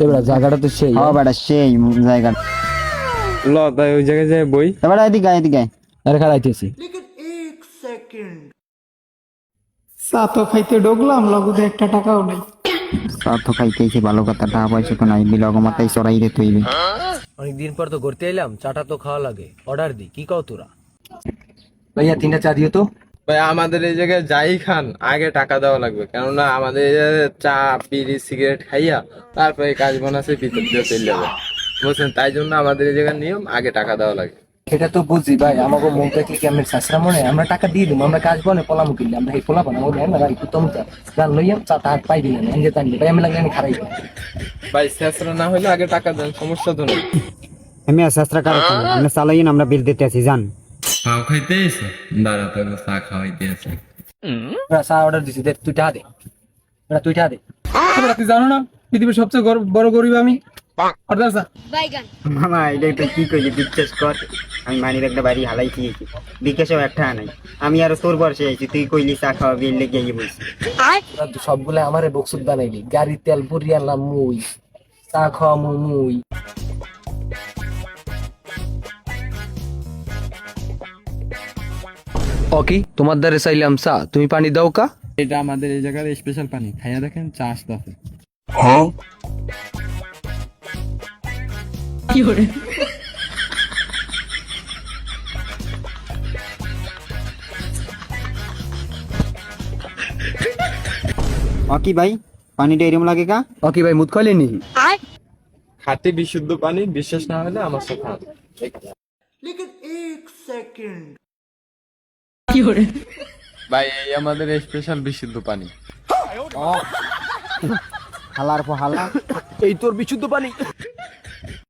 এবার জায়গাটা তো সেই হ্যাঁ বেটা সেই জায়গা। ল তাই ওই জায়গায় যাই বই। বেটা এদিকে আয়, এদিকে আয়। আরে খারাইতেছি চা তো খাইতে ঢুকলাম, নগদে একটা টাকাও নেই। চা তো খাইতেছি, ভালো কথা, টাকা পয়সা তো নাই, বিলগমাতাই চড়াই রে তৈরি। অনেকদিন পর তো ঘুরতে এলাম, চাটা তো খাওয়া লাগে, অর্ডার দি, কি কও তোরা? ভাইয়া 3টা চা দিও তো। ভাই আমাদের এই জায়গায় যাই খান আগে টাকা দেওয়া লাগবে, কেননা আমাদের এই জায়গায় চা বিড়ি সিগারেট খাইয়া তারপরে কাজ বানাচ্ছে ভিতর দিয়ে চলে যাবে, বুঝছেন? তাই জন্য আমাদের এই জায়গার নিয়ম আগে টাকা দেওয়া লাগে। এটা তো বুঝি ভাই, আমাকে মন দেখলে কি আমরা শাসরা মনে আমরা টাকা দিয়ে দিব, আমরা কাজ বনে পলামু কিনলে আমরা এই পোলা বানাবো না ভাই, তুমি গান লইয়া চা হাত পাই দিলেন এনজে তাইলে ভাই আমি লাগলে আমি খারাই। ভাই শেষরা না হলে আগে টাকা দেন, সমস্যা তো নেই। আমি শাস্ত্রা কারো আমরা চালাইন, আমরা বিল দিতে আছি, জান। খাও খাইতে এসে দাঁড়াতে চা খাওয়াইতে আছে। চা অর্ডার দিছি, দে তুই টাকা দে, তুই টাকা দে। তুই জানো না পৃথিবীর সবচেয়ে বড় গরিব আমি? অর্ডার চা। মামা এটা তো কি কইলি, বিশ্বাস কর, আমি মানি একটা বাড়ি হালাইছি, বিকাশেও একটা নাই, আমি আরো তোর বর্ষে আইছি, তুই কইলি চা খাওয়া বিল লেগে গিয়ে বলছি। সবগুলা আমারে বকসুদ বানাইলি, গাড়ি তেল ভরিয়ালাম মুই, চা খাওয়া মুই। ওকে তোমার দ্বারে চাইলাম চা, তুমি পানি দাও কা? এটা আমাদের এই জায়গার স্পেশাল পানি, খাইয়া দেখেন চা আসতে আছে। কি ভাই পানিটা এরম লাগে কা? ওকে ভাই মুত খাইলে নি? খাঁটি বিশুদ্ধ পানি, বিশ্বাস না হলে আমার সাথে খান। ভাই এই আমাদের স্পেশাল বিশুদ্ধ পানি। হালার পর হালা, এই তোর বিশুদ্ধ পানি।